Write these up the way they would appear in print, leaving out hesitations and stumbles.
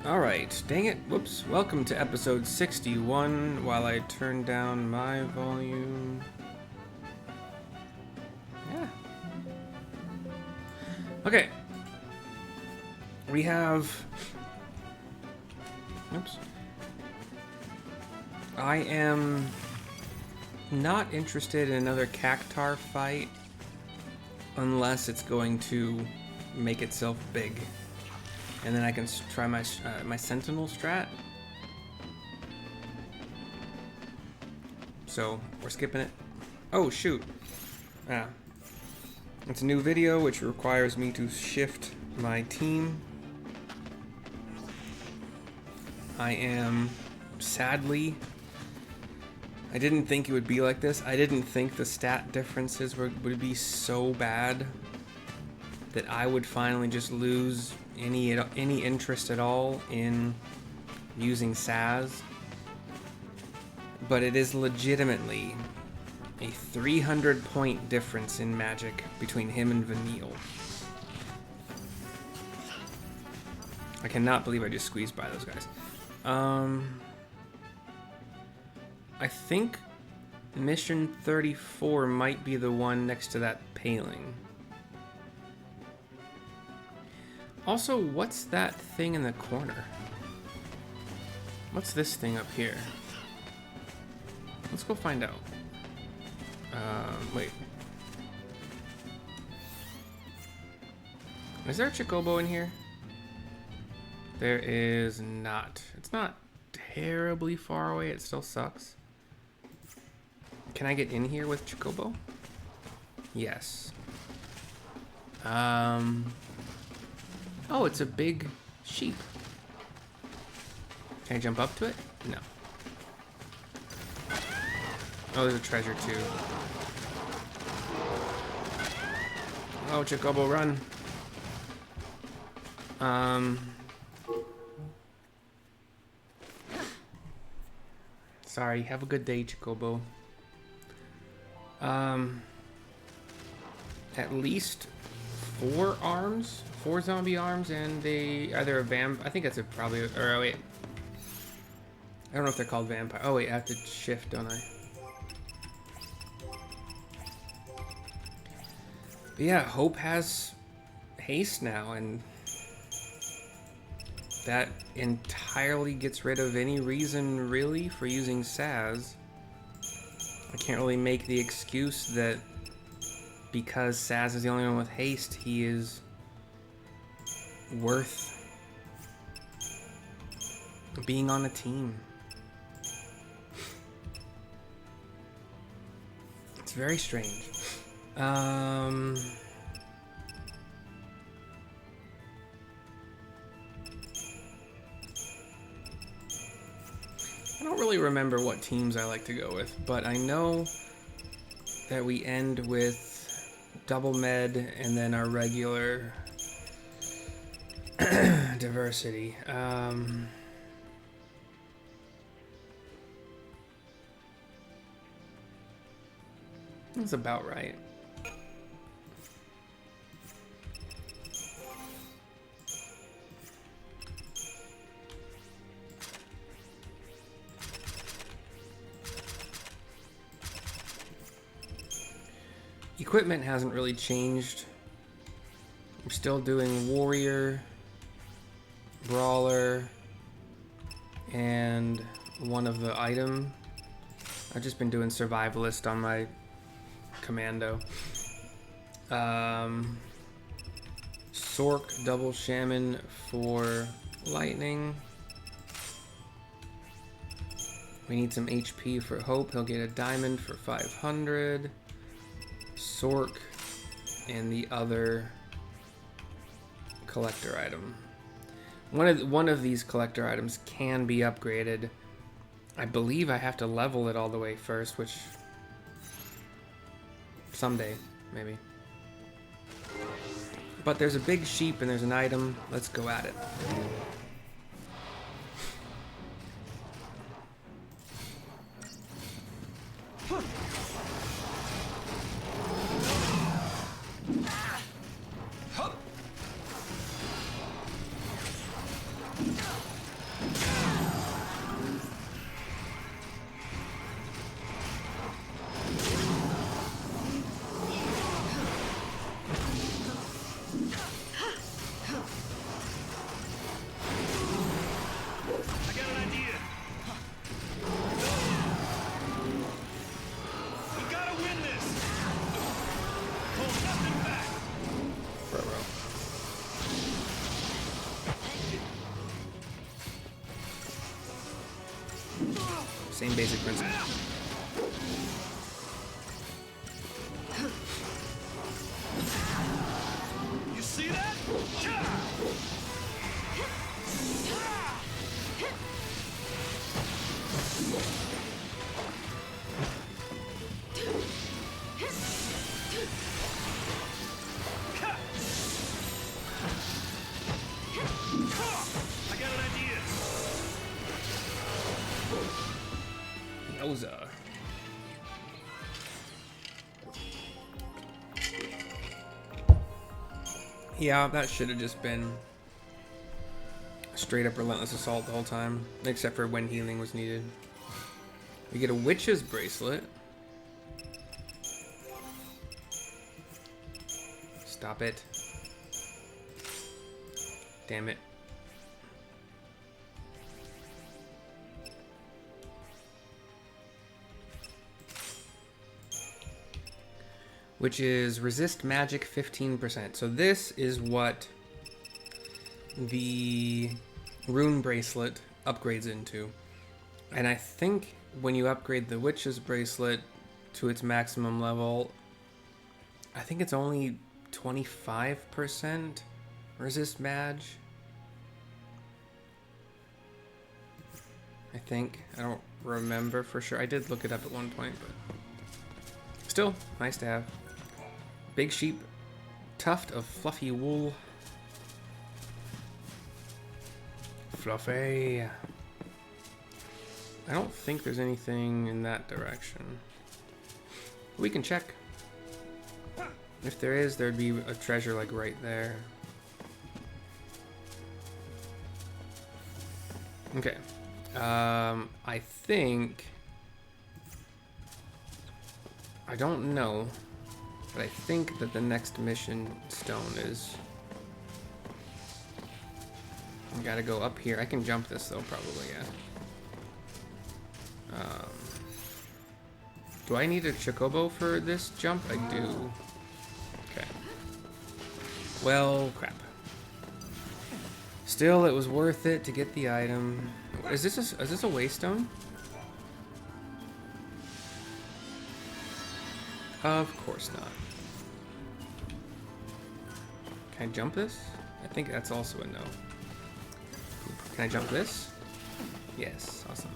Alright, dang it. Whoops. Welcome to episode 61 while I turn down my volume. Yeah. Okay. We have... Oops. I am not interested in another cactar fight unless it's going to make itself big. And then I can try my sentinel strat. So we're skipping it. Oh shoot! Ah, it's a new video which requires me to shift my team. I am sadly. I didn't think it would be like this. I didn't think the stat differences would be so bad that I would finally just lose any interest at all in using Sazh. But it is legitimately a 300 point difference in magic between him and Vanille. I cannot believe I just squeezed by those guys. I think mission 34 might be the one next to that paling. Also, what's that thing in the corner? What's this thing up here? Let's go find out. Wait. Is there a Chocobo in here? There is not. It's not terribly far away. It still sucks. Can I get in here with Chocobo? Yes. Oh, it's a big sheep. Can I jump up to it? No. Oh, there's a treasure too. Oh, Chocobo, run. Sorry, have a good day, Chocobo. At least 4 arms, 4 zombie arms, and they either a I think that's probably. Or oh wait, I don't know if they're called vampire. Oh wait, I have to shift, don't I? But yeah, Hope has haste now, and that entirely gets rid of any reason really for using Sazh. I can't really make the excuse that because Sazh is the only one with haste, he is worth being on a team. It's very strange. I don't really remember what teams I like to go with, but I know that we end with double med and then our regular diversity. That's about right. Equipment hasn't really changed. I'm still doing warrior, brawler, and one of the item. I've just been doing survivalist on my commando. Sork double shaman for lightning. We need some HP for Hope. He'll get a diamond for 500. Sork and the other collector item. One of these collector items can be upgraded. I believe I have to level it all the way first, which someday maybe. But there's a big sheep and there's an item. Let's go at it. Same basic principle. You see that? I got an idea. Yowza. Yeah, that should have just been straight up relentless assault the whole time, except for when healing was needed. We get a witch's bracelet. Stop it. Damn it. Which is resist magic 15%. So this is what the rune bracelet upgrades into. And I think when you upgrade the witch's bracelet to its maximum level, I think it's only 25% resist mage. I think. I don't remember for sure. I did look it up at one point, but still nice to have. Big sheep, tuft of fluffy wool. Fluffy. I don't think there's anything in that direction. We can check. If there is, there'd be a treasure like right there. Okay. I think... I don't know, but I think that the next mission stone is... I gotta go up here. I can jump this though, probably, yeah. Do I need a chocobo for this jump? I do. Okay. Well, crap. Still, it was worth it to get the item. Is this a waystone? Of course not. Can I jump this? I think that's also a no. Can I jump this? Yes, awesome.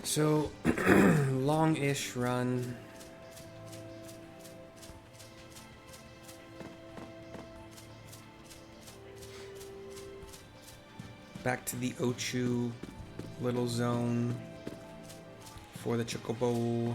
So, long-ish run. Back to the Ochu little zone for the chocobo.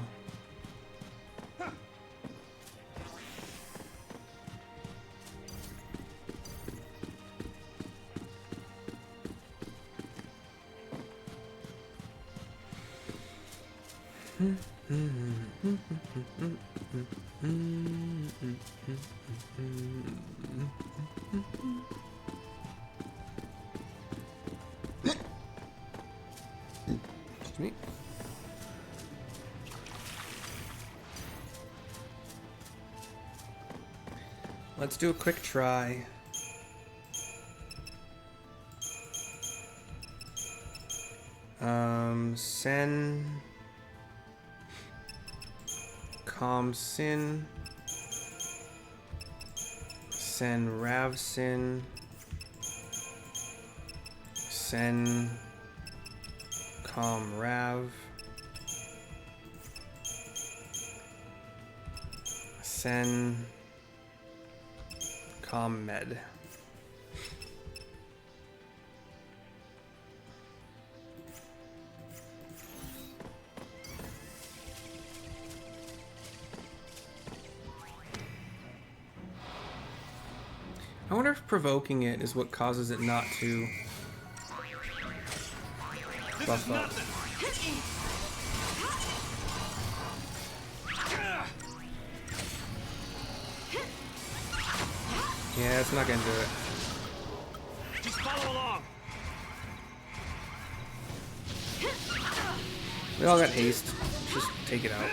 Excuse me. Let's do a quick try. Sen Sin, Sen Rav Sin, Sen Rav, Sen Med. I wonder if provoking it is what causes it not to buff up. Yeah, it's not gonna do it. Just follow along. We all got haste. Just take it out.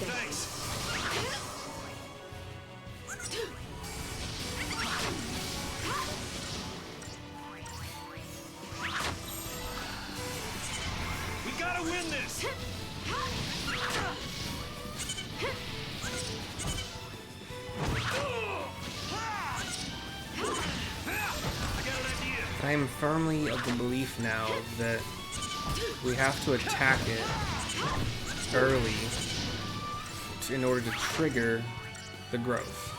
Thanks. We gotta win this. I got an idea. I am firmly of the belief now that we have to attack it early in order to trigger the growth.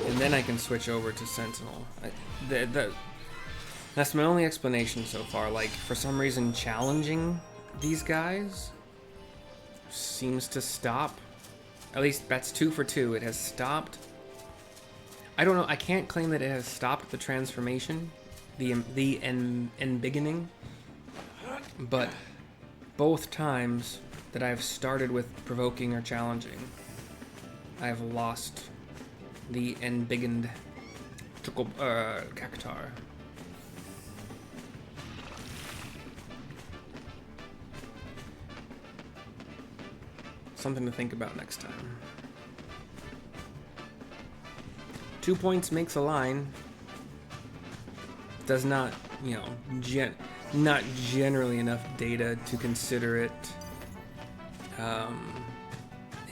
And then I can switch over to Sentinel. That's my only explanation so far. Like, for some reason, challenging these guys seems to stop. At least that's 2 for 2. It has stopped. I don't know. I can't claim that it has stopped the transformation, the beginning. But both times that I've started with provoking or challenging, I have lost the embiggened Cactar. Something to think about next time. 2 points makes a line. Does not, you know, not generally enough data to consider it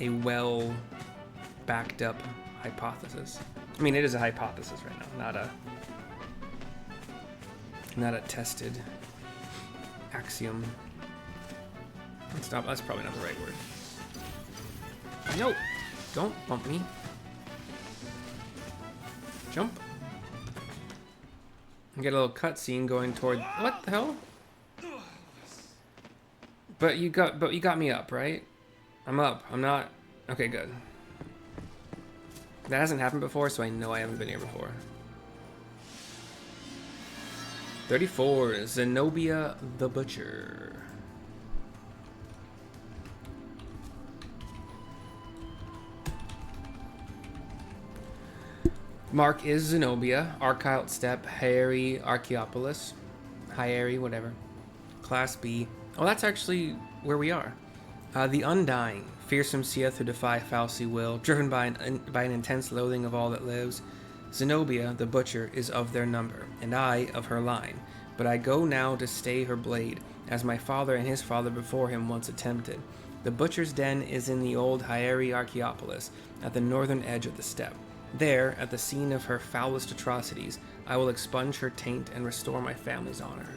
a well backed up hypothesis. I mean, it is a hypothesis right now, not a tested axiom. Stop. That's probably not the right word. No, don't bump me. Jump. And get a little cutscene going toward. What the hell? But you got me up, right? I'm up. I'm not. Okay, good. That hasn't happened before, so I know I haven't been here before. 34, Zenobia the Butcher. Mark is Zenobia, Archild Step, Hyeri, Archaeopolis, Hyeri, whatever. Class B. Oh, that's actually where we are. The Undying, fearsome seeth who defy falsy will, driven by an intense loathing of all that lives. Zenobia, the Butcher, is of their number, and I of her line. But I go now to stay her blade, as my father and his father before him once attempted. The Butcher's den is in the old Hyeri Archaeopolis, at the northern edge of the steppe. There, at the scene of her foulest atrocities, I will expunge her taint and restore my family's honor.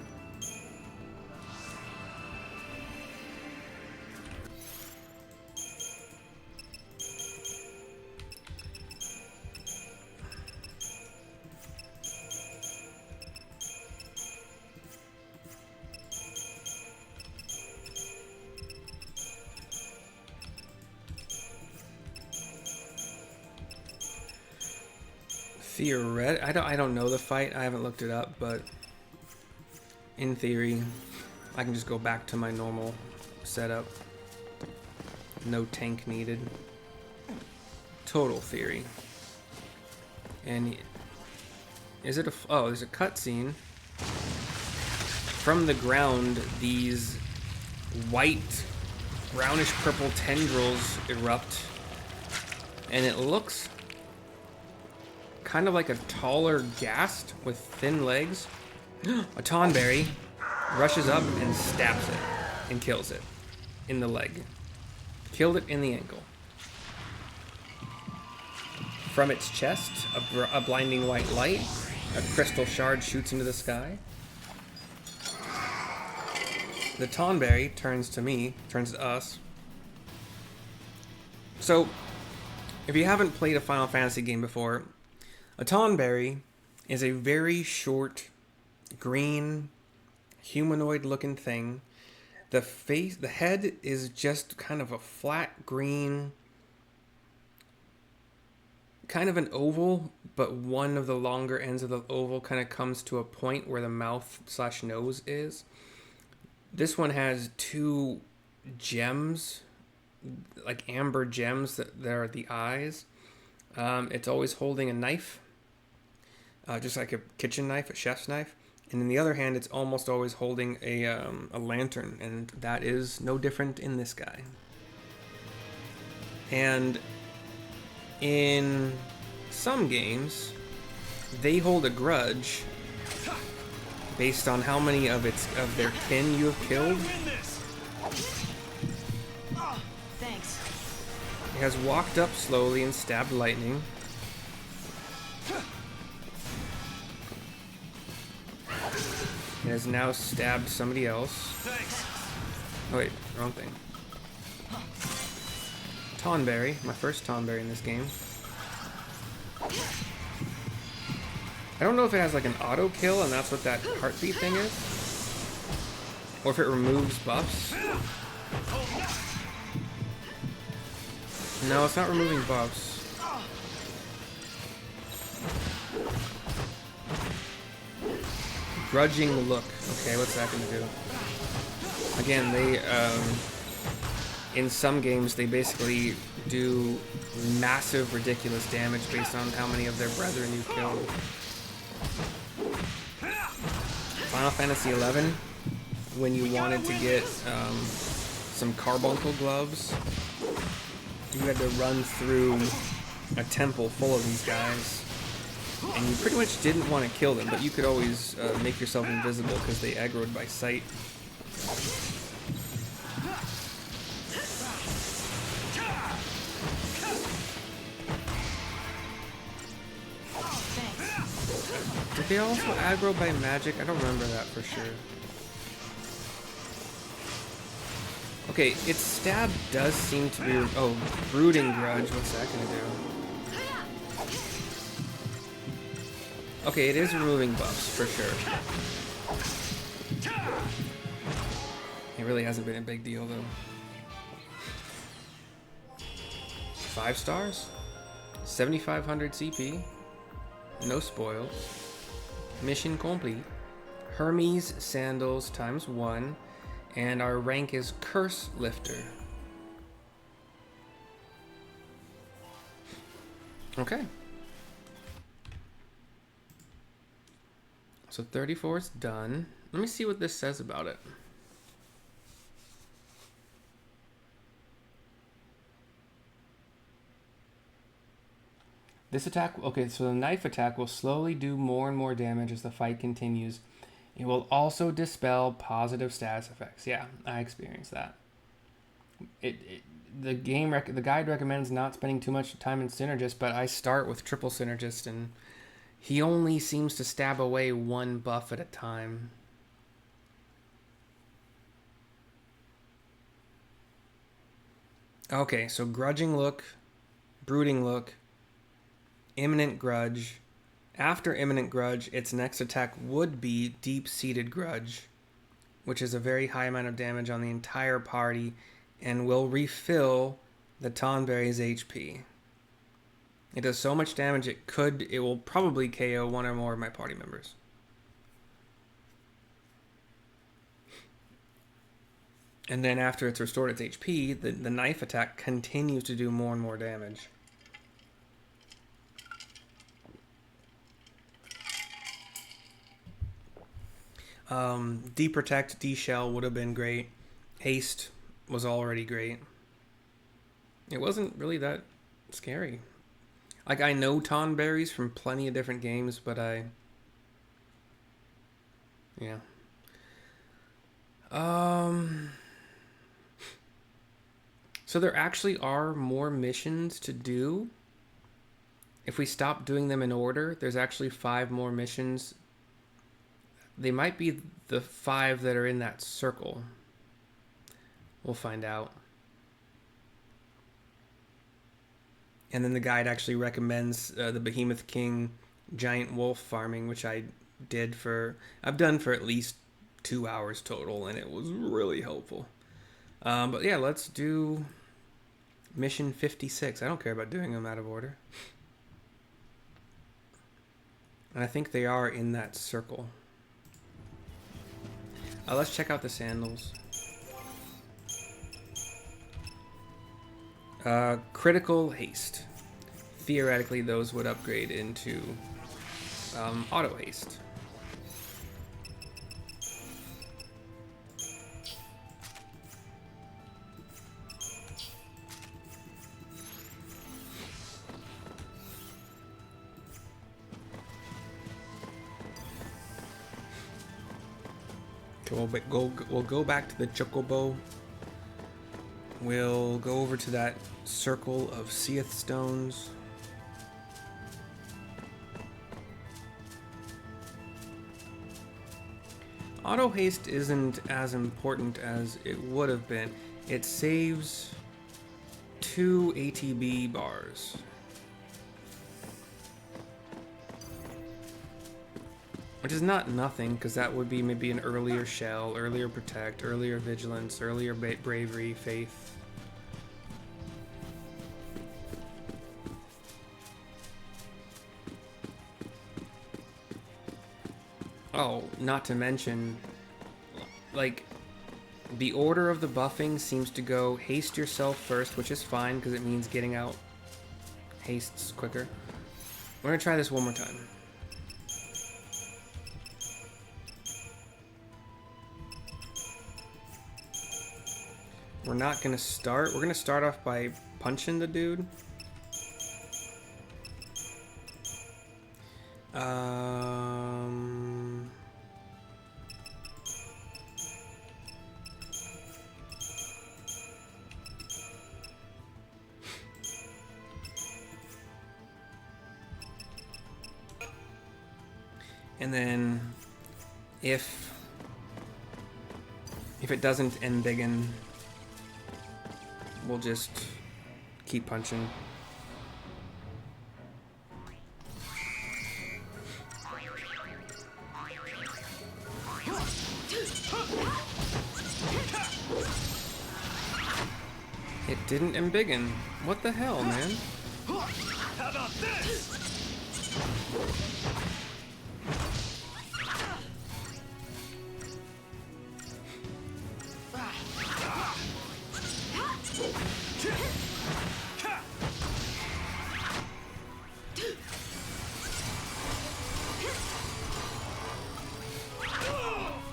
I don't know the fight. I haven't looked it up, but in theory, I can just go back to my normal setup. No tank needed. Total theory. And is it oh, there's a cutscene. From the ground, these white, brownish purple tendrils erupt, and it looks kind of like a taller ghast with thin legs. A Tonberry rushes up and stabs it and kills it in the leg. Killed it in the ankle. From its chest, a blinding white light, a crystal shard shoots into the sky. The Tonberry turns to us. So, if you haven't played a Final Fantasy game before, a Tonberry is a very short, green, humanoid-looking thing. The head is just kind of a flat green, kind of an oval, but one of the longer ends of the oval kind of comes to a point where the mouth/nose is. This one has 2 gems like amber gems that there are the eyes. It's always holding a knife, just like a kitchen knife, a chef's knife. And in the other hand, it's almost always holding a lantern, and that is no different in this guy. And in some games, they hold a grudge based on how many of their kin you have killed. Oh, thanks. It has walked up slowly and stabbed lightning. It has now stabbed somebody else. Thanks. Oh wait, wrong thing. Tonberry, my first Tonberry in this game. I don't know if it has like an auto kill and that's what that heartbeat thing is. Or if it removes buffs. No, it's not removing buffs. Grudging look. Okay, what's that gonna do? Again, they, in some games, they basically do massive, ridiculous damage based on how many of their brethren you killed. Final Fantasy XI, when you wanted to get some carbuncle gloves, you had to run through a temple full of these guys. And you pretty much didn't want to kill them, but you could always make yourself invisible because they aggroed by sight. Did they also aggro by magic? I don't remember that for sure. Okay, its stab does seem to be... Oh, Brooding Grudge. What's that gonna do? Okay, it is removing buffs, for sure. It really hasn't been a big deal, though. 5 stars? 7,500 CP. No spoils. Mission complete. Hermes Sandals ×1. And our rank is Curse Lifter. Okay. So 34 is done. Let me see what this says about it. This attack, okay, so the knife attack will slowly do more and more damage as the fight continues. It will also dispel positive status effects. Yeah, I experienced that. The guide recommends not spending too much time in Synergist, but I start with triple Synergist, and he only seems to stab away one buff at a time. Okay, so Grudging Look, Brooding Look, Imminent Grudge. After Imminent Grudge, its next attack would be Deep-Seated Grudge, which is a very high amount of damage on the entire party and will refill the Tonberry's HP. It does so much damage it will probably KO one or more of my party members. And then after it's restored its HP, the knife attack continues to do more and more damage. Deprotect, D-Shell would have been great. Haste was already great. It wasn't really that scary. Like, I know Tonberries from plenty of different games, but yeah. So there actually are more missions to do. If we stop doing them in order, there's actually 5 more missions. They might be the 5 that are in that circle. We'll find out. And then the guide actually recommends the Behemoth King Giant Wolf farming, which I've done for at least 2 hours total, and it was really helpful. But yeah, let's do mission 56. I don't care about doing them out of order. And I think they are in that circle. Let's check out the sandals. Critical haste. Theoretically, those would upgrade into auto haste. Okay, we'll go back to the Chocobo. We'll go over to that circle of Seath stones. Auto haste isn't as important as it would have been. It saves 2 ATB bars. Which is not nothing, because that would be maybe an earlier shell, earlier protect, earlier vigilance, earlier bravery, faith. Oh, not to mention, like, the order of the buffing seems to go haste yourself first, which is fine, because it means getting out hastes quicker. We're going to try this one more time. We're not going to start. We're going to start off by punching the dude. And then if it doesn't embiggen, we'll just keep punching. It didn't embiggen. What the hell, man? How about this?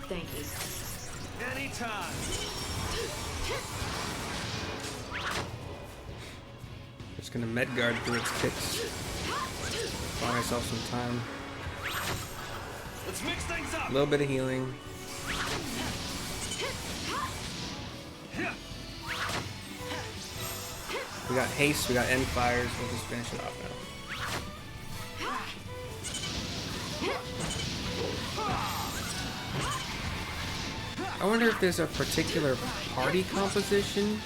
Thank you. Anytime. Just gonna Medguard through its kicks. Buy myself some time. Let's mix things up. A little bit of healing. We got haste, we got end fires. We'll just finish it off now. I wonder if there's a particular party composition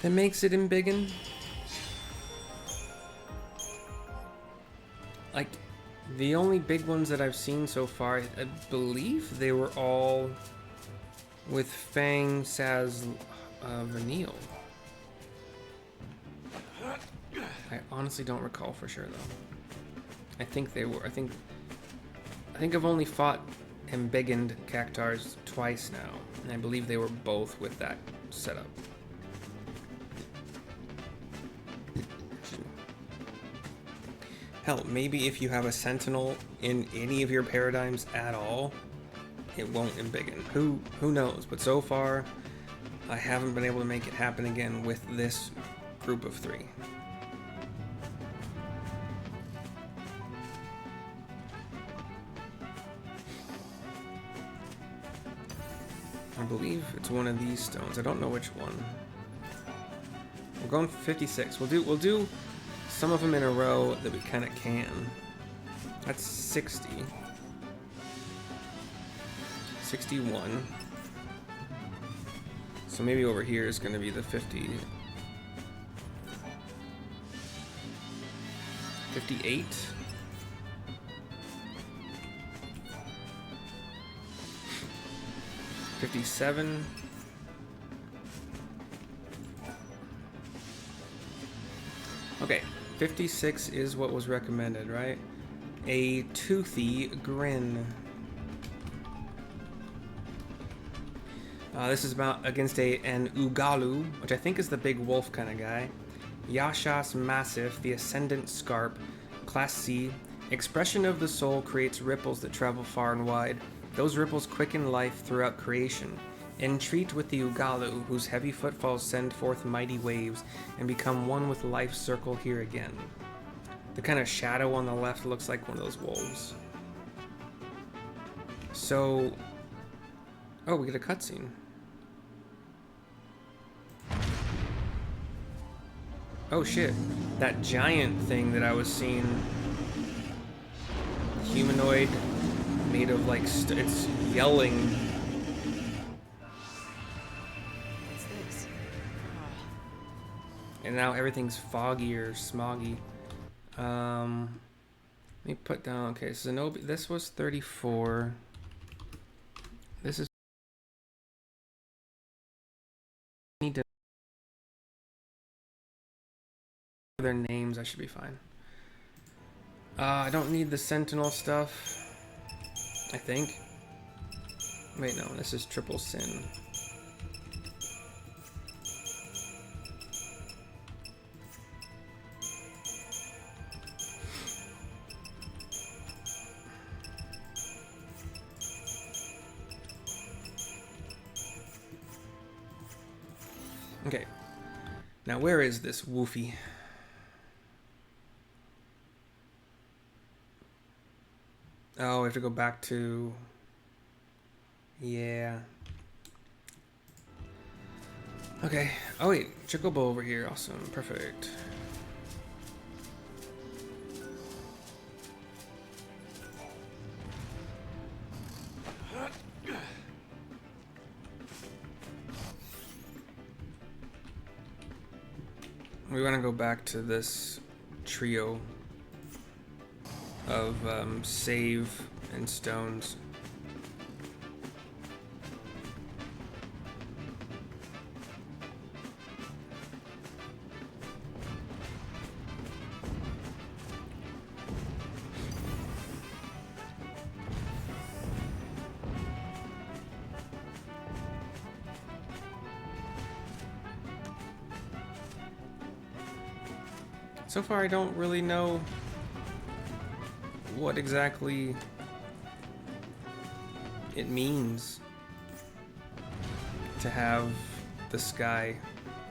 that makes it embiggen. Like, the only big ones that I've seen so far, I believe they were all with Fang, Sazh, Vanille. I honestly don't recall for sure though. I think they were. I think I've only fought embiggened Cactars twice now, and I believe they were both with that setup. Hell, maybe if you have a Sentinel in any of your paradigms at all, it won't embiggen. Who knows? But so far, I haven't been able to make it happen again with this group of 3. I believe it's one of these stones. I don't know which one. We're going for 56. We'll do some of them in a row that we kind of can. That's 60. 61. So maybe over here is going to be the 50. 58. 57. Okay, 56 is what was recommended, right? A Toothy Grin. This is about against an Ugalu, which I think is the big wolf kind of guy. Yashas Massif, the Ascendant Scarp, Class C. Expression of the soul creates ripples that travel far and wide. Those ripples quicken life throughout creation. Entreat with the Ugalu, whose heavy footfalls send forth mighty waves, and become one with life's circle here again. The kind of shadow on the left looks like one of those wolves. So... oh, we get a cutscene. Oh shit, that giant thing that I was seeing, humanoid, made of like, it's yelling. What's this? And now everything's foggy or smoggy. Let me put down, okay, Zenobia, this was 34. This is, need to, their names, I should be fine. I don't need the Sentinel stuff, I think. Wait, no, this is Triple Sin. Okay, now where is this Woofy? Oh, we have to go back to... yeah. Okay. Oh wait, Chocobo over here. Awesome. Perfect. We want to go back to this trio of save and stones. So far, I don't really know what exactly it means to have the sky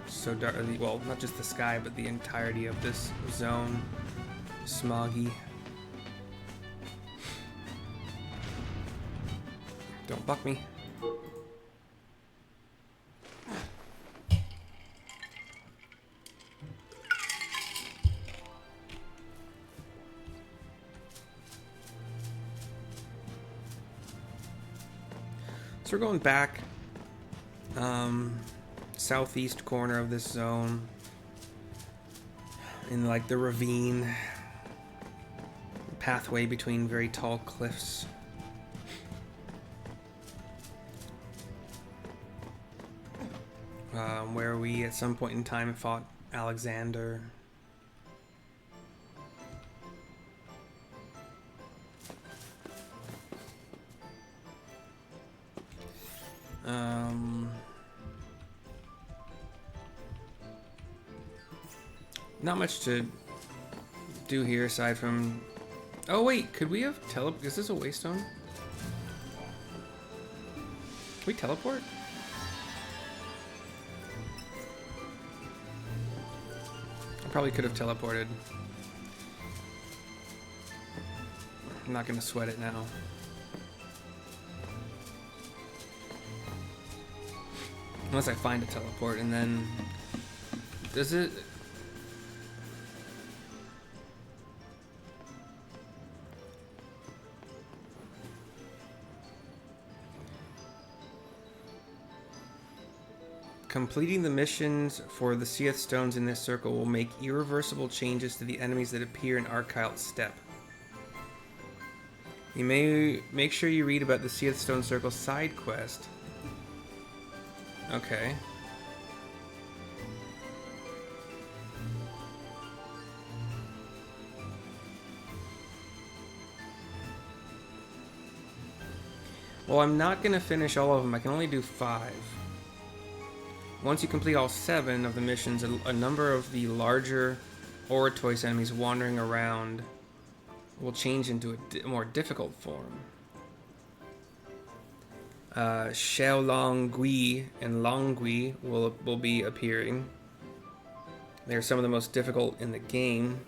so dark. Well, not just the sky, but the entirety of this zone smoggy. Don't buck me. So we're going back, southeast corner of this zone, in like the ravine, pathway between very tall cliffs. Where we at some point in time fought Alexander. Not much to do here aside from... oh wait, could we have is this a waystone? Can we teleport? I probably could have teleported. I'm not gonna sweat it now. Unless I find a teleport, and then... does it... completing the missions for the Seath Stones in this circle will make irreversible changes to the enemies that appear in Arkyle's Step. You may make sure you read about the Seath Stone Circle side quest. Okay. Well, I'm not gonna finish all of them. I can only do 5. Once you complete all 7 of the missions, a number of the larger Oratoise enemies wandering around will change into a more difficult form. Xiaolongui and Longui will be appearing. They're some of the most difficult in the game.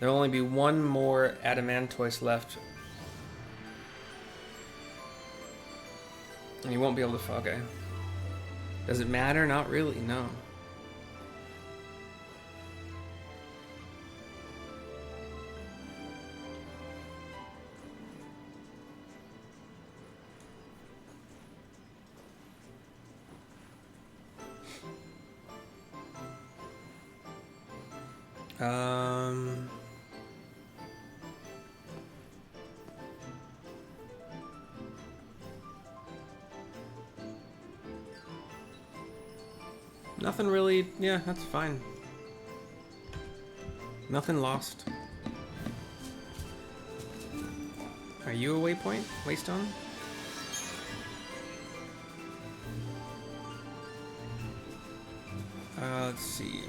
There'll only be one more Adamantoise left. And you won't be able to... Okay. Does it matter? Not really, no. Nothing really, yeah, that's fine. Nothing lost. Are you a waypoint, Waystone? Let's see.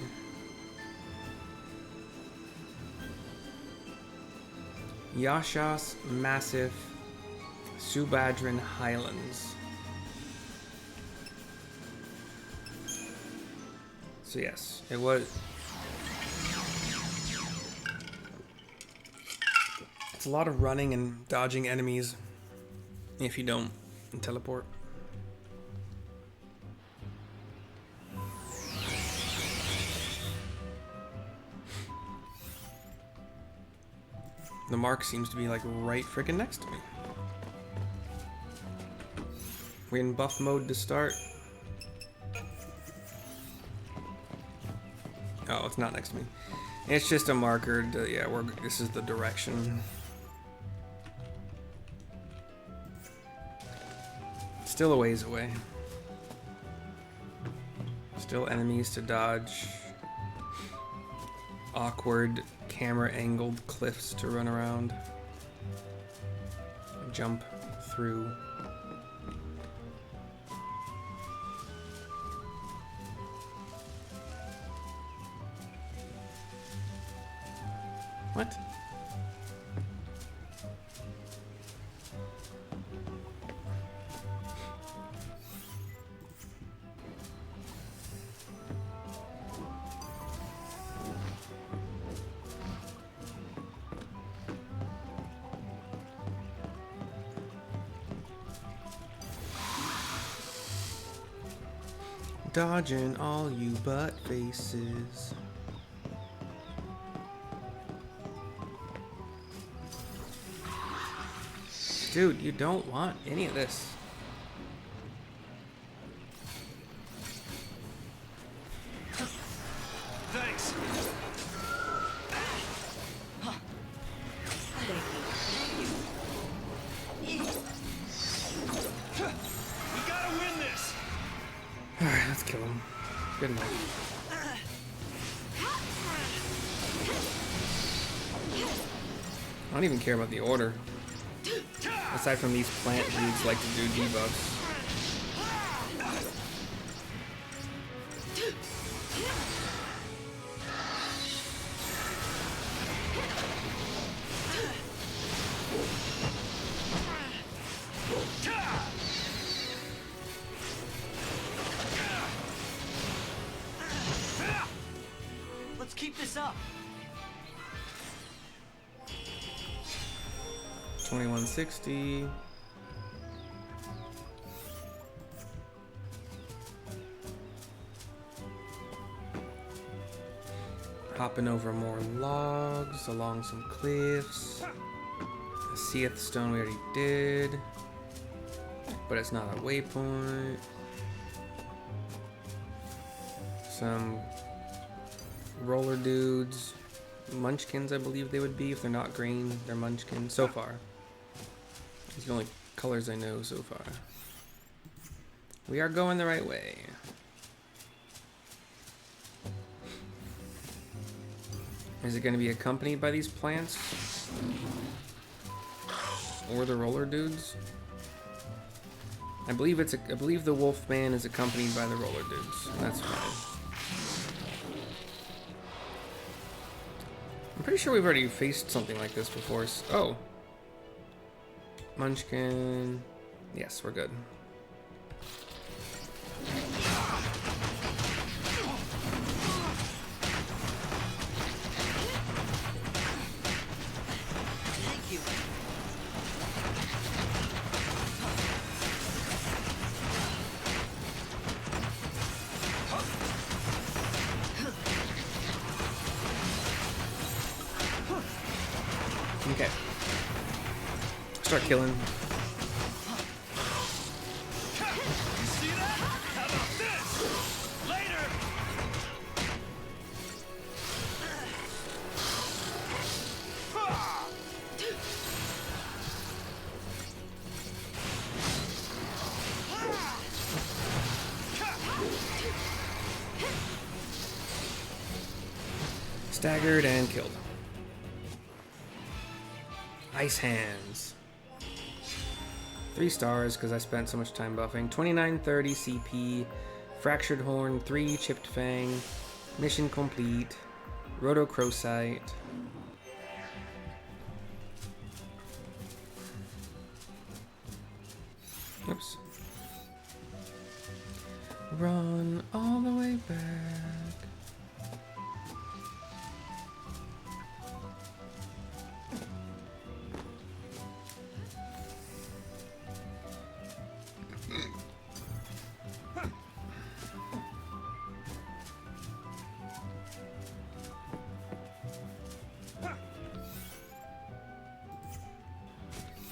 Yashas Massif Subadran Highlands. So yes, it was. It's a lot of running and dodging enemies if you don't teleport. The mark seems to be like right freaking next to me. We're in buff mode to start. Oh, it's not next to me. It's just a marker. Yeah, this is the direction. Still a ways away. Still enemies to dodge. Awkward camera angled cliffs to run around. Jump through. What? Dodging all you butt faces. Dude, you don't want any of this. Thanks. We gotta win this. Alright, let's kill him. Good enough. I don't even care about the order. Aside from these plant dudes like to do debuffs. Let's keep this up. 2160. Hopping over more logs along some cliffs. The Seath Stone we already did, but it's not a waypoint. Some roller dudes. Munchkins, I believe they would be. If they're not green, they're munchkins so far. These are the only colors I know so far. We are going the right way. Is it going to be accompanied by these plants? or the roller dudes. I believe the wolf man is accompanied by the roller dudes. That's fine. I'm pretty sure we've already faced something like this before. Oh. Munchkin. Yes, we're good. Thank you. Okay. Start killing. You see that? How about this? Later! Staggered and killed. Ice hands. 3 stars because I spent so much time buffing. 2930 CP. Fractured horn. 3 chipped fang. Mission complete. Rotocrosite. Oops. Run all the way back.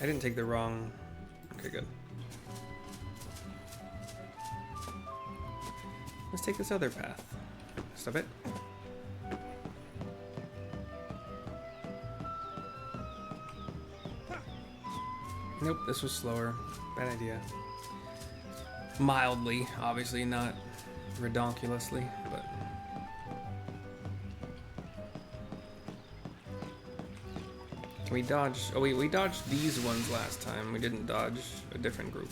I didn't take the wrong... Okay, good. Let's take this other path. Stop it. Nope, this was slower. Bad idea. Mildly, obviously, not redonkulously, but... Can we dodge? Oh wait, we dodged these ones last time. We didn't dodge a different group.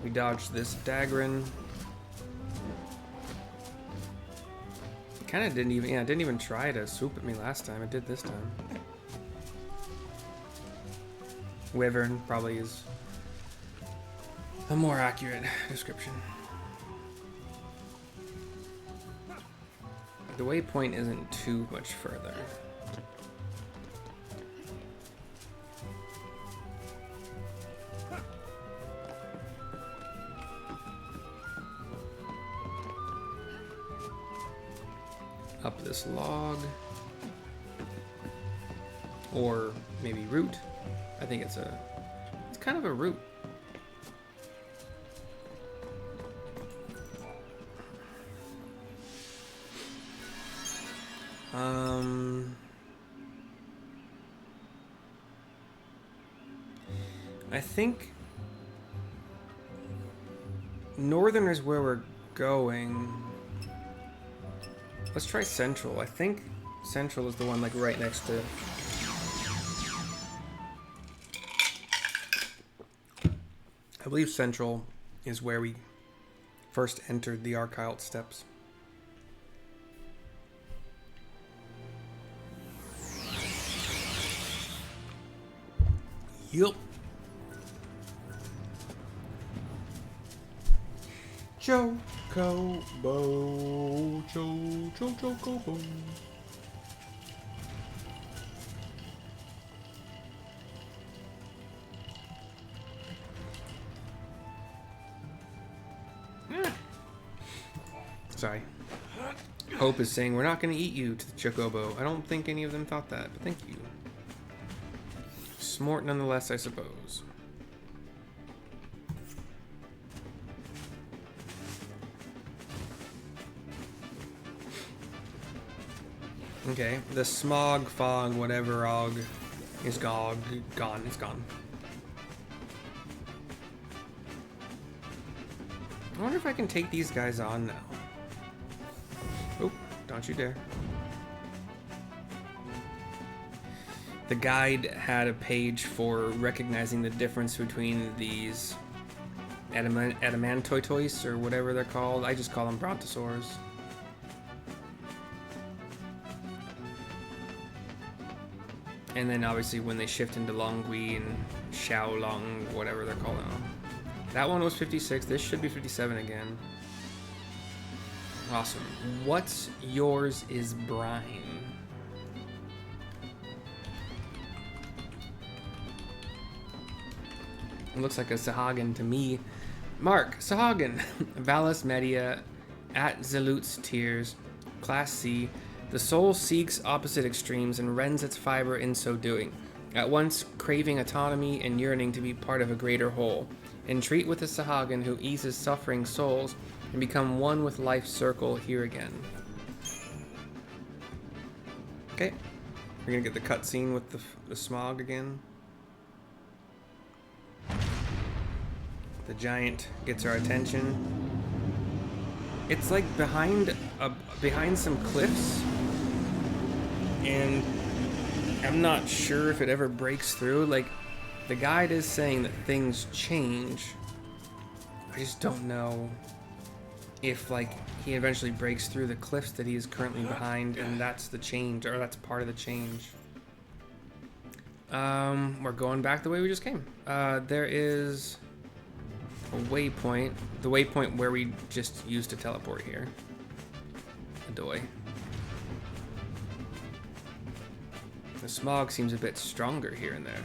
We dodged this Grin. Kinda didn't even, yeah, it didn't even try to swoop at me last time. It did this time. Wyvern probably is a more accurate description. The waypoint isn't too much further. Up this log. Or maybe root. I think it's kind of a root. I think northern is where we're going. Let's try central. I think central is the one like right next to... I believe central is where we first entered the Archild Steppes. Yup. Chocobo, chocobo. Sorry. Hope is saying we're not going to eat you to the Chocobo. I don't think any of them thought that, but thank you. Smart nonetheless, I suppose. Okay, the smog, fog, whatever og is gone. It's gone. I wonder if I can take these guys on now. Oh, don't you dare. The guide had a page for recognizing the difference between these adamantoids or whatever they're called. I just call them brontosaurs. And then obviously when they shift into Longui and Xiaolong, whatever they're called now. That one was 56. This should be 57 again. Awesome. What's yours is Brine. It looks like a Sahagin to me. Mark, Sahagin. Valus Media, at Zelut's Tears, Class C. The soul seeks opposite extremes and rends its fiber in so doing, at once craving autonomy and yearning to be part of a greater whole. Entreat with the Sahagin who eases suffering souls and become one with life's circle here again. Okay, we're gonna get the cutscene with the smog again. The giant gets our attention. It's like behind some cliffs, and I'm not sure if it ever breaks through. Like, the guide is saying that things change. I just don't know if, like, he eventually breaks through the cliffs that he is currently behind, and that's the change, or that's part of the change. We're going back the way we just came. There is a waypoint. The waypoint where we just used to teleport here. Adoy. The smog seems a bit stronger here and there.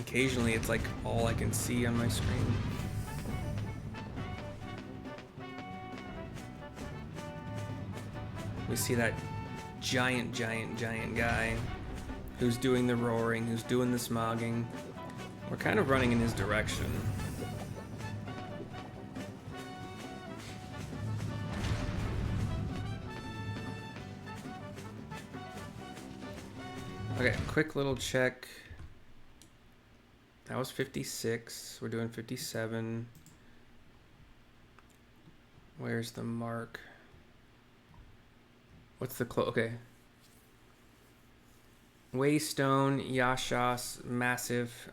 Occasionally it's like all I can see on my screen. We see that giant guy who's doing the roaring, who's doing the smogging. We're kind of running in his direction. Okay, quick little check. That was 56. We're doing 57. Where's the mark? What's the okay. Waystone, Yashas, Massive,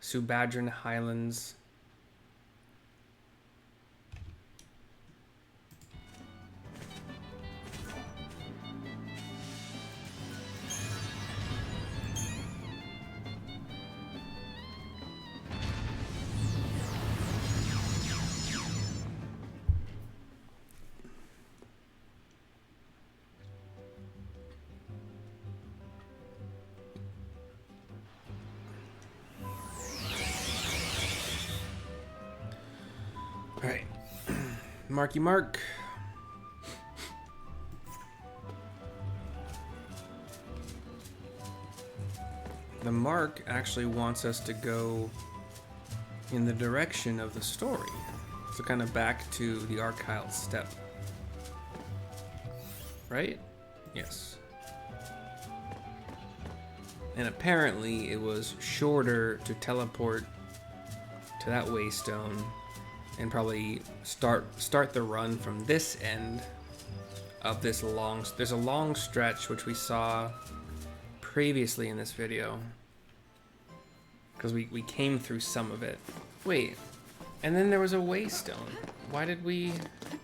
Subadran Highlands. Alright. Marky Mark. The mark actually wants us to go in the direction of the story. So kind of back to the Archile step. Right? Yes. And apparently it was shorter to teleport to that waystone and probably start the run from this end of this long... There's a long stretch which we saw previously in this video. Because we came through some of it. Wait, and then there was a waystone. Why did we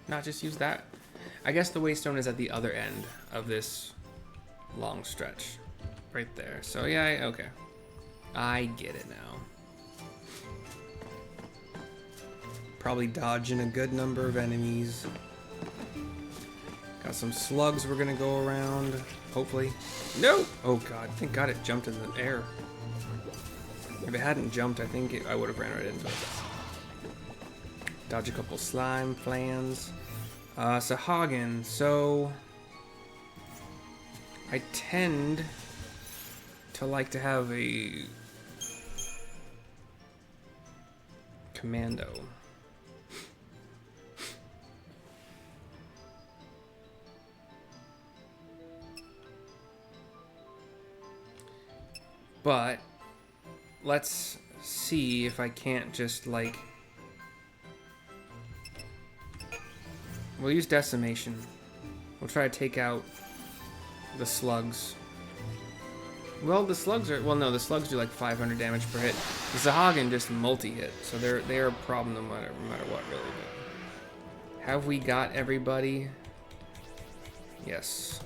not just use that? I guess the waystone is at the other end of this long stretch. Right there. So yeah, okay. I get it now. Probably dodging a good number of enemies. Got some slugs we're gonna go around, hopefully. No! Oh god, thank god it jumped in the air. If it hadn't jumped, I think I would have ran right into it. Dodge a couple slime plans. Sahagin, so I tend to like to have a commando. But let's see if I can't just like... We'll use decimation. We'll try to take out the slugs. Well, the slugs are... Well, no, the slugs do like 500 damage per hit. The Sahagin just multi-hit, so they're a problem no matter what, really. But have we got everybody? Yes.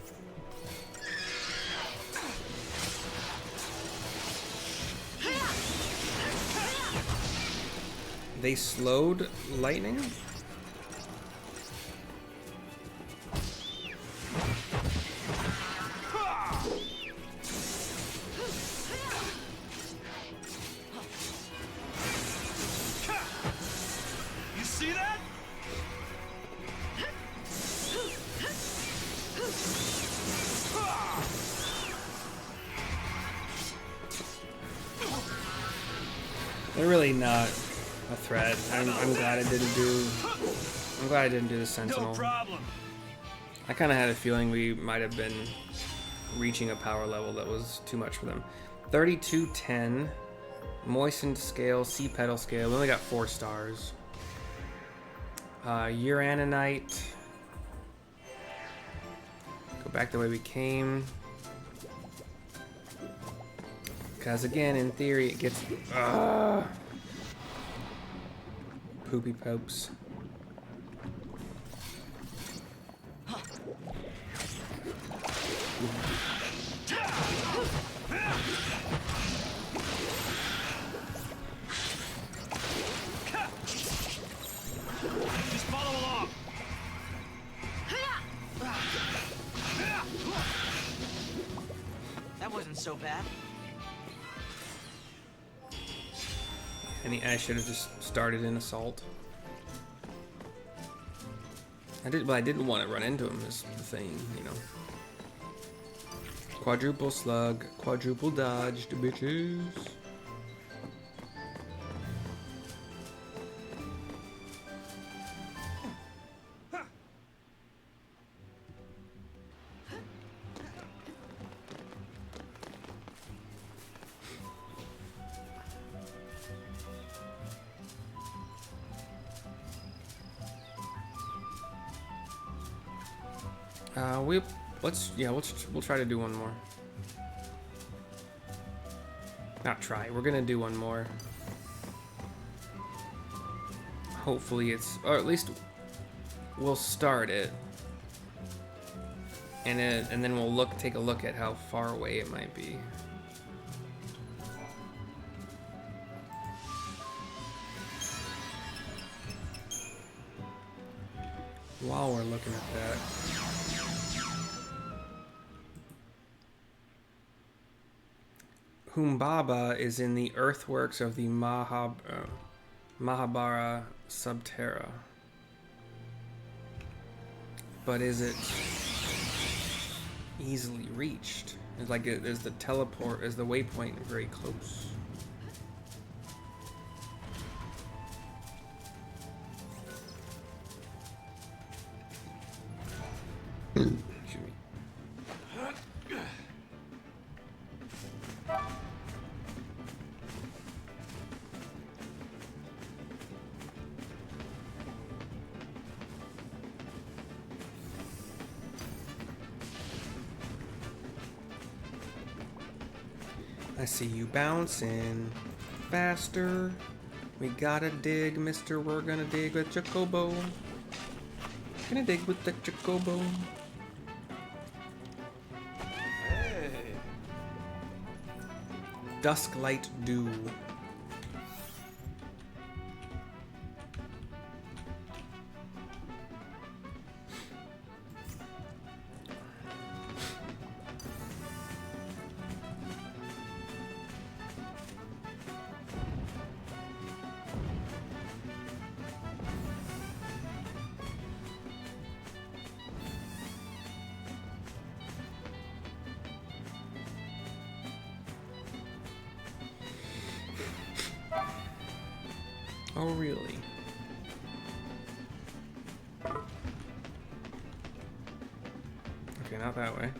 They slowed lightning? You see that? They're really not a threat. I'm glad I didn't do. I'm glad I didn't do the Sentinel. No problem. I kind of had a feeling we might have been reaching a power level that was too much for them. 3210, moistened scale, sea petal scale. We only got 4 stars. Uranite. Go back the way we came. Because again, in theory, it gets poopy popes. Just follow along. That wasn't so bad. I should have just started in assault. But I didn't want to run into him. Is the thing, you know. Quadruple slug, quadruple dodged, bitches. We'll try to do one more. Not try. We're gonna do one more. Hopefully it's, or at least we'll start it, and then we'll take a look at how far away it might be. While we're looking at that. Humbaba is in the earthworks of the Mahabara Subterra. But is it easily reached? It's like, is the waypoint very close? Excuse me. I see you bouncing faster. We gotta dig, mister. We're gonna dig with Chocobo. Gonna dig with the Chocobo. Hey. Dusklight Dew. Oh, really? Okay, not that way.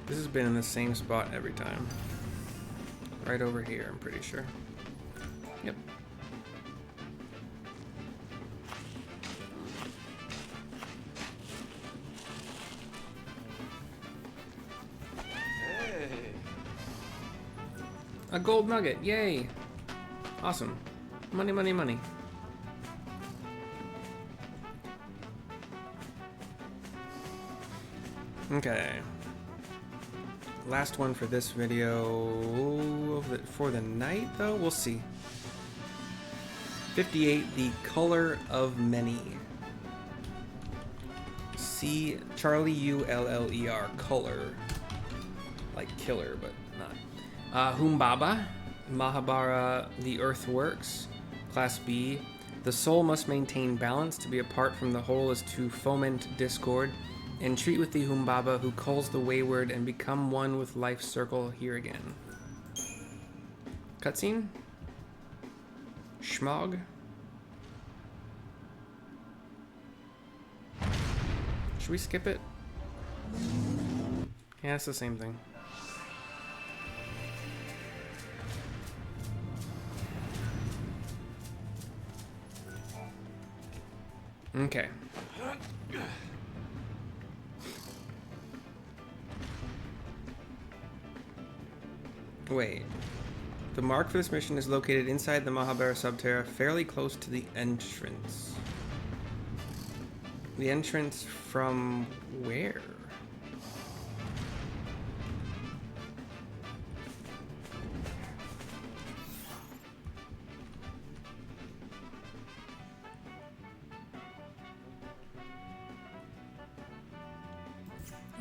This has been in the same spot every time. Right over here, I'm pretty sure. Yep. gold nugget, yay! Awesome. Money, money, money. Okay. Last one for this video for the night, though? We'll see. 58, the Culler of Many. C Charlie Uller, Culler. Like killer, but not. Humbaba, Mahabara, the Earthworks, Class B. The soul must maintain balance. To be apart from the whole is to foment discord. Entreat with the Humbaba who culls the wayward and become one with life's circle here again. Cutscene? Schmog? Should we skip it? Yeah, it's the same thing. Okay. Wait. The mark for this mission is located inside the Mahabara Subterra, fairly close to the entrance. The entrance from where?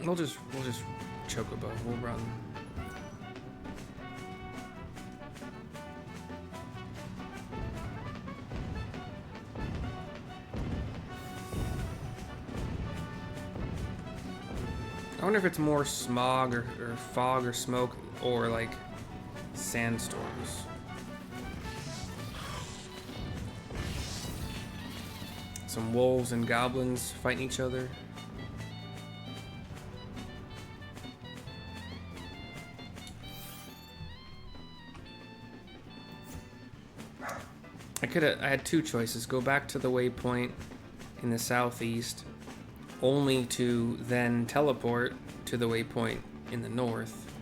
We'll just chocobo. We'll run. I wonder if it's more smog or fog or smoke or like sandstorms. Some wolves and goblins fighting each other. I had two choices. Go back to the waypoint in the southeast, only to then teleport to the waypoint in the north.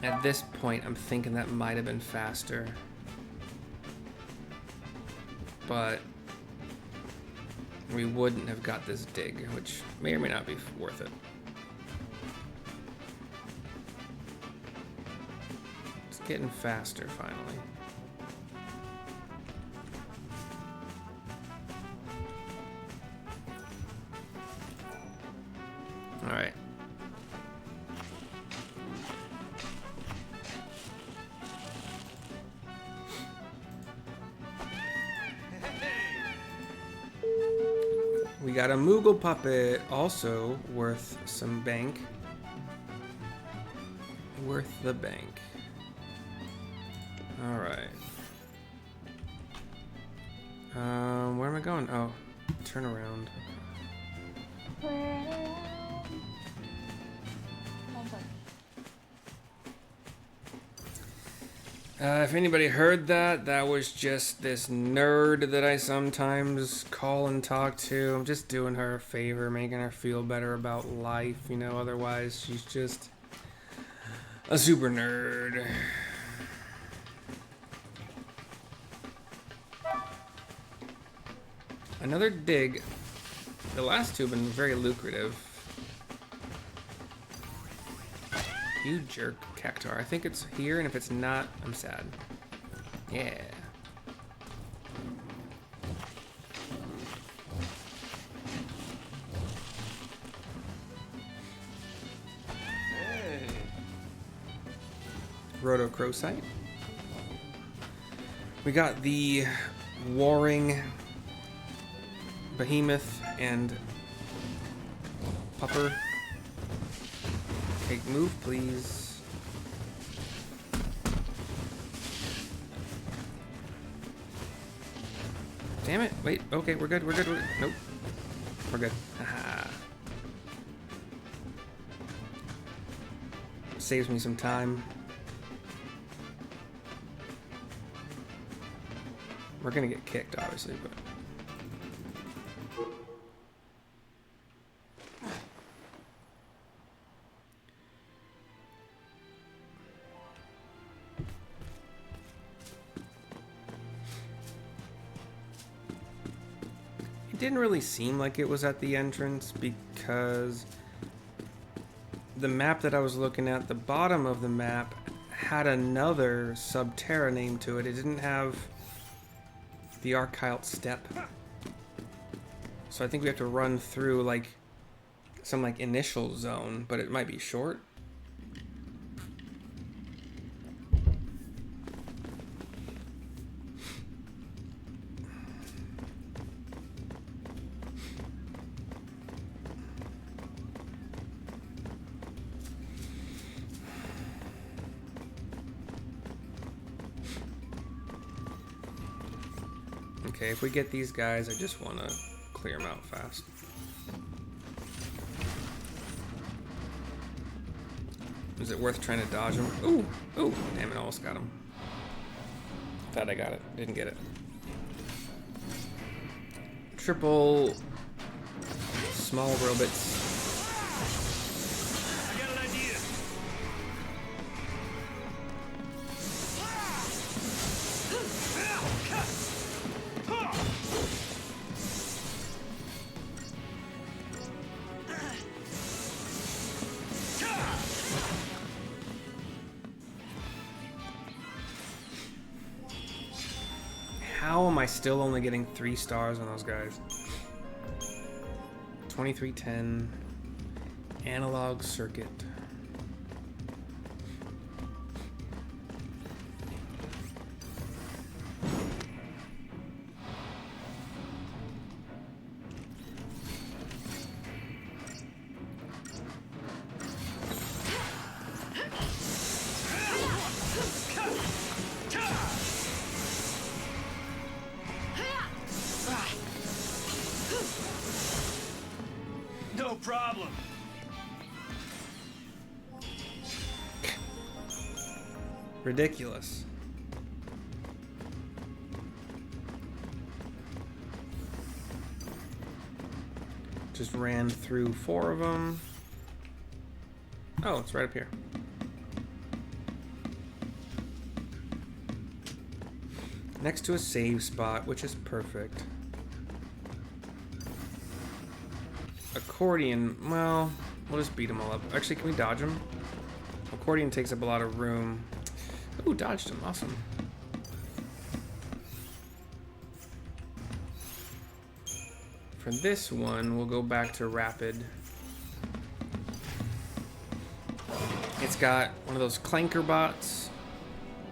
At this point, I'm thinking that might have been faster. But we wouldn't have got this dig, which may or may not be worth it. It's getting faster finally. All right. We got a Moogle puppet, also worth some bank. Worth the bank. All right. Where am I going? Oh, turn around. If anybody heard that, that was just this nerd that I sometimes call and talk to. I'm just doing her a favor, making her feel better about life, you know, otherwise she's just a super nerd. Another dig. The last two have been very lucrative. You jerk, Cactar. I think it's here, and if it's not, I'm sad. Yeah. Hey. Rotocrosite. We got the warring behemoth and pupper. Take move, please. Damn it. Wait, okay, we're good, we're good, we're good. Nope. We're good. Haha. Saves me some time. We're gonna get kicked, obviously, but... didn't really seem like it was at the entrance because the map that I was looking at, the bottom of the map had another Subterra name to it. It didn't have the Archaeal Step. So I think we have to run through like some like initial zone, but it might be short. Okay, if we get these guys, I just want to clear them out fast. Is it worth trying to dodge them? Ooh, ooh, damn it, almost got him. Thought I got it, didn't get it. Triple small robots. I got an idea. How am I still only getting 3 stars on those guys? 2310 analog circuit. No problem. Ridiculous. Just ran through 4 of them. Oh, it's right up here. Next to a save spot, which is perfect. Accordion, well, we'll just beat them all up. Actually, can we dodge them? Accordion takes up a lot of room. Ooh, dodged him, awesome. For this one, we'll go back to Rapid. It's got one of those clanker bots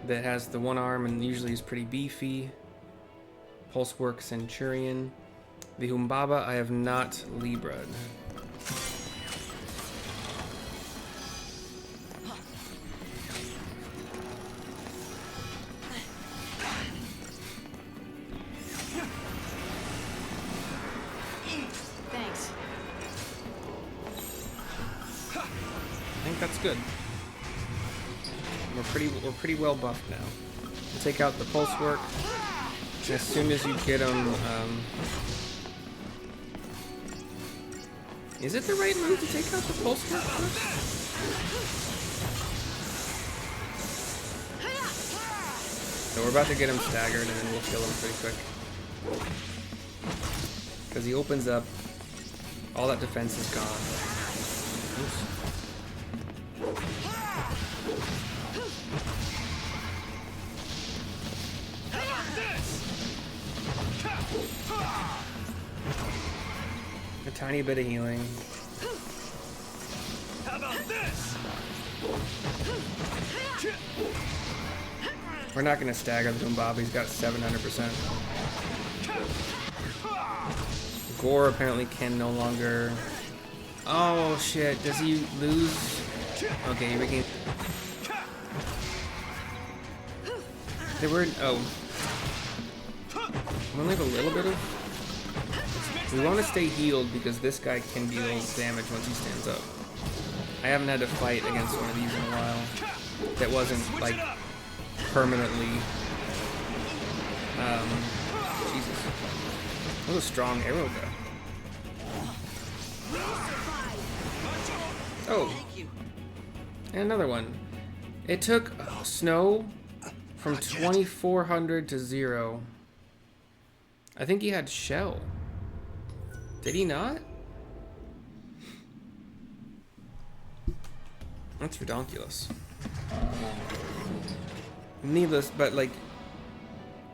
that has the one arm and usually is pretty beefy. Pulsework Centurion. The Humbaba I have not Libra'd. Thanks. I think that's good. We're pretty well buffed now. We'll take out the pulse work. And as soon as you get them, is it the right move to take out the pulse work first? So we're about to get him staggered and then we'll kill him pretty quick. Because he opens up, all that defense is gone. Oops. A tiny bit of healing. How about this? We're not going to stagger the Humbaba, he's got 700%. Gore apparently can no longer... Oh shit, does he lose? Okay, he regained... There were... Oh. We only have a little bit of... We want to stay healed because this guy can deal damage once he stands up. I haven't had to fight against one of these in a while. That wasn't, like, permanently... Jesus. That was a strong arrow guy. Oh. And another one. It took Snow from 2400 to 0. I think he had Shell. Did he not? That's redonkulous. Needless, but like,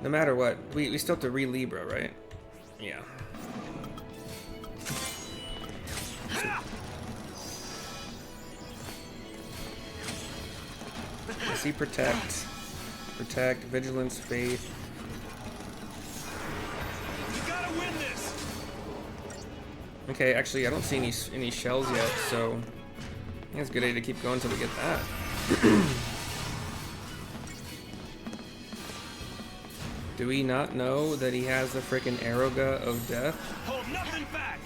no matter what, we still have to re-Libra, right? Yeah. I see protect, vigilance, faith. You gotta win this. Okay, actually, I don't see any shells yet, so I think it's a good idea to keep going until we get that. Do we not know that he has the frickin' Aeroga of Death? Hold nothing back.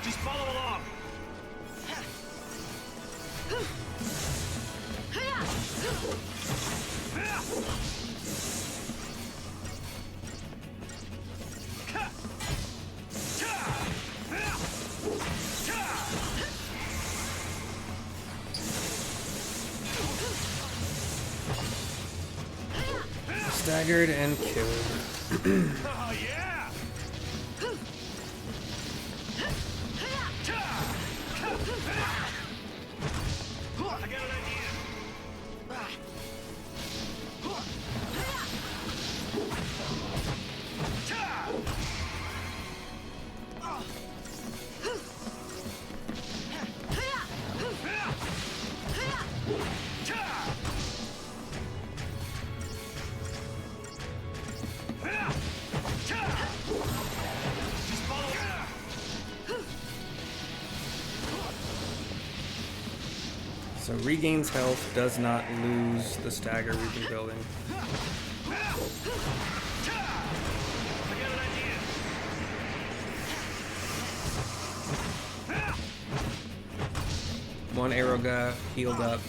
Just follow along. Staggered and killed. Oh yeah. I got an idea. So regains health, does not lose the stagger we've been building. I got an idea. One Aeroga healed up.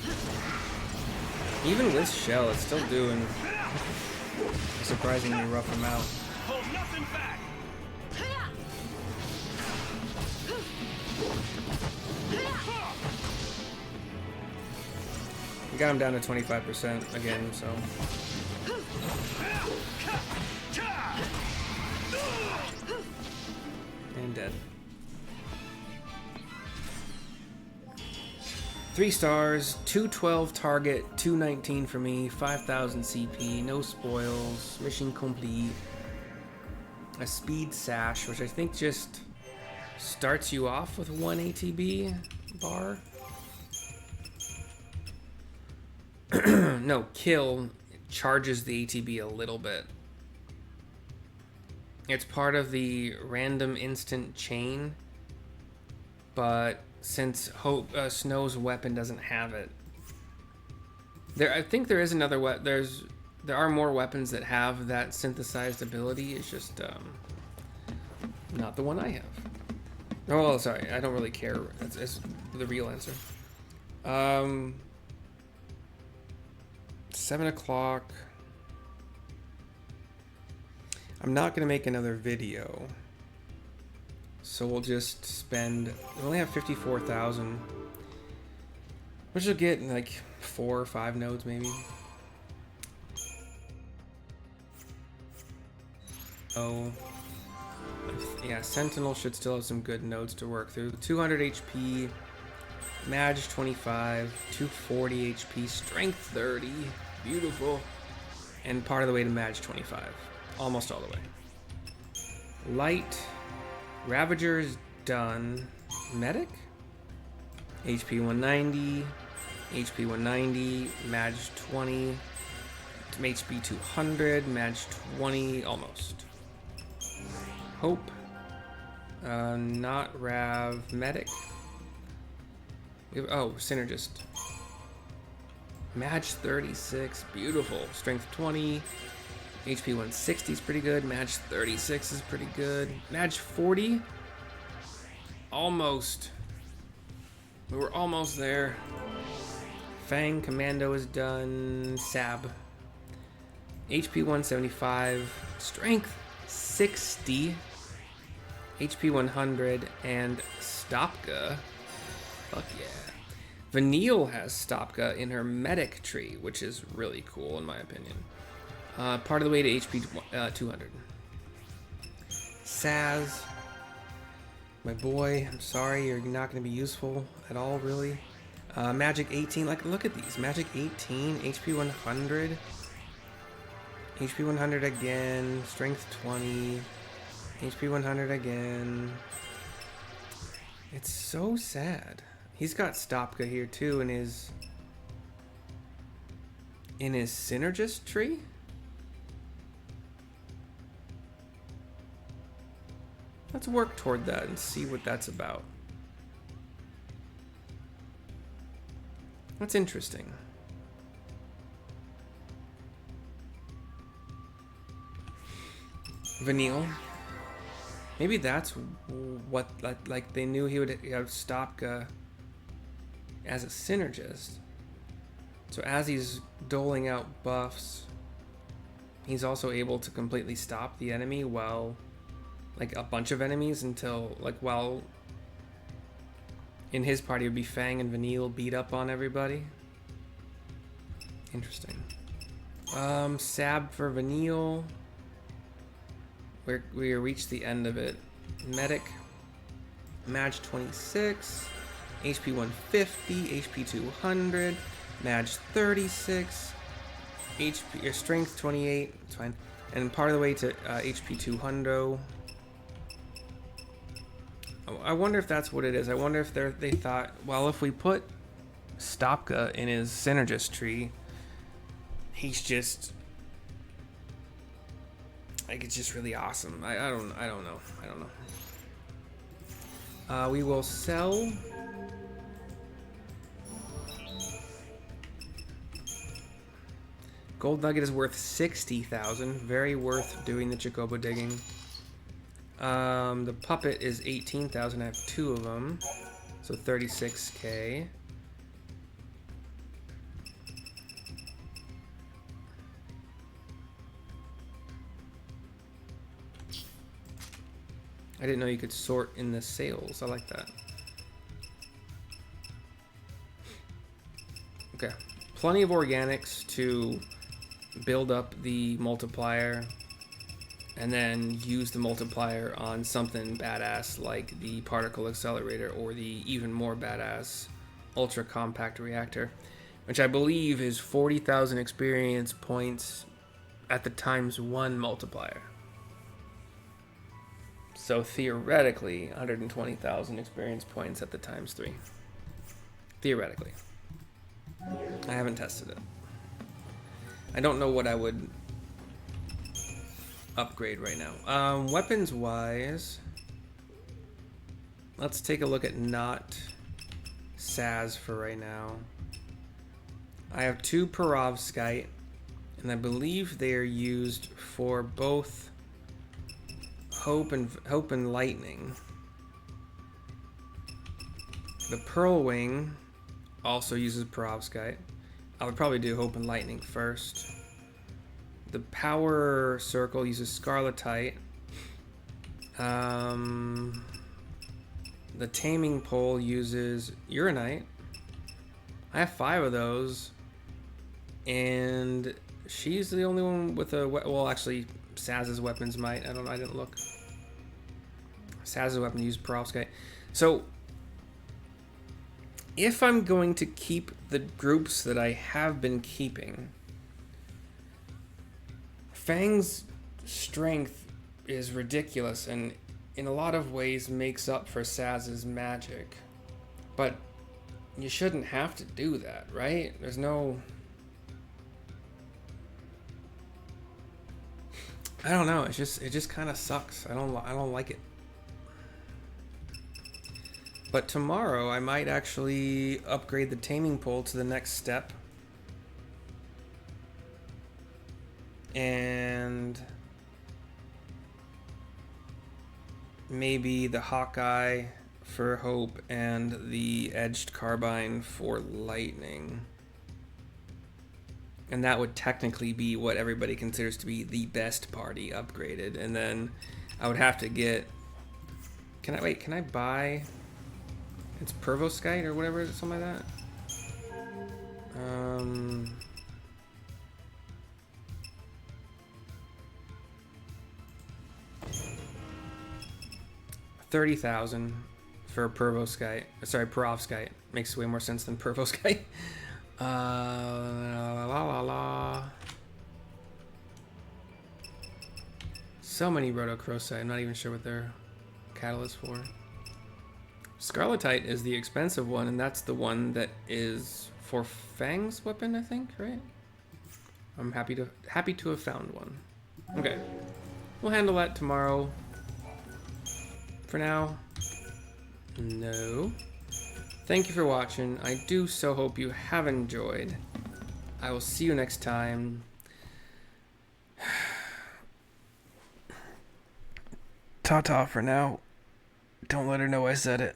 Even with shell, it's still doing a surprisingly rough amount. Hold nothing back. We got him down to 25% again, so. And dead. 3 stars, 212 target, 219 for me, 5,000 CP, no spoils, mission complete. A speed sash, which I think just starts you off with 1 ATB bar. No, kill charges the ATB a little bit. It's part of the random instant chain, but since Snow's weapon doesn't have it, I think there is another there are more weapons that have that synthesized ability. It's just not the one I have. Oh, sorry, I don't really care. That's the real answer. 7 o'clock. I'm not gonna make another video, so we'll just spend. We only have 54,000, which will get like 4 or 5 nodes maybe. Oh, yeah. Sentinel should still have some good nodes to work through. 200 HP, Mage 25, 240 HP, Strength 30. Beautiful. And part of the way to Mage 25. Almost all the way. Light. Ravager is done. Medic? HP 190. HP 190. Mage 20. HP 200. Mage 20. Almost. Hope. Not Rav. Medic. Oh, Synergist. Mage 36, beautiful. Strength 20, HP 160 is pretty good. Mage 36 is pretty good. Mage 40, almost. We were almost there. Fang Commando is done. Sab. HP 175, Strength 60, HP 100, and Stopga. Fuck yeah. Vanille has Stopga in her medic tree, which is really cool in my opinion. Part of the way to HP 200. Sazh, my boy, I'm sorry, you're not going to be useful at all, really. Magic 18, like, look at these. Magic 18, HP 100. HP 100 again, Strength 20, HP 100 again. It's so sad. He's got Stopga here too in his synergist tree. Let's work toward that and see what that's about. That's interesting. Vanille. Maybe that's what, like they knew he would have Stopga as a synergist. So as he's doling out buffs, he's also able to completely stop the enemy while, like, a bunch of enemies until, like, while in his party it would be Fang and Vanille beat up on everybody. Interesting. Sab for Vanille. We reached the end of it. Medic. Maj 26. HP 150. HP 200. Maj 36. HP, Strength 28. It's fine. And part of the way to HP 200. I wonder if that's what it is. I wonder if they thought, well, if we put Stopga in his synergist tree, he's just, like, it's just really awesome. I don't know. We will sell. Gold nugget is worth 60,000. Very worth doing the Chocobo digging. The puppet is 18,000. I have 2 of them, so 36k. I didn't know you could sort in the sales. I like that. Okay, plenty of organics to build up the multiplier, and then use the multiplier on something badass like the particle accelerator or the even more badass ultra compact reactor, which I believe is 40,000 experience points at the ×1 multiplier. So theoretically, 120,000 experience points at the ×3. Theoretically. I haven't tested it. I don't know what I would upgrade right now. Weapons wise, let's take a look at not Sazh for right now. I have 2 Perovskite, and I believe they are used for both Hope and Lightning. The Pearl Wing also uses Perovskite. I would probably do Hope and Lightning first. The Power Circle uses Scarletite. The Taming Pole uses Uranite. I have 5 of those, and she's the only one with a well, actually, Saz's weapons might. I didn't look. Saz's weapon used Perovskite. So if I'm going to keep the groups that I have been keeping, Fang's strength is ridiculous and in a lot of ways makes up for Saz's magic. But you shouldn't have to do that, right? There's no... I don't know, it just kind of sucks. I don't like it. But tomorrow I might actually upgrade the Taming Pole to the next step. And maybe the Hawkeye for Hope and the Edged Carbine for Lightning. And that would technically be what everybody considers to be the best party upgraded. And then I would have to get... Can I buy... It's Perovskite or whatever, something like that? Um, 30,000 for Perovskite. Sorry, Perovskite. Makes way more sense than Perovskite. La la la. So many Rhodochrosite. I'm not even sure what they're catalyst for. Scarletite is the expensive one, and that's the one that is for Fang's weapon, I think, right? I'm happy to have found one. Okay. We'll handle that tomorrow. For now, no. Thank you for watching. I do so hope you have enjoyed. I will see you next time. Ta-ta for now. Don't let her know I said it.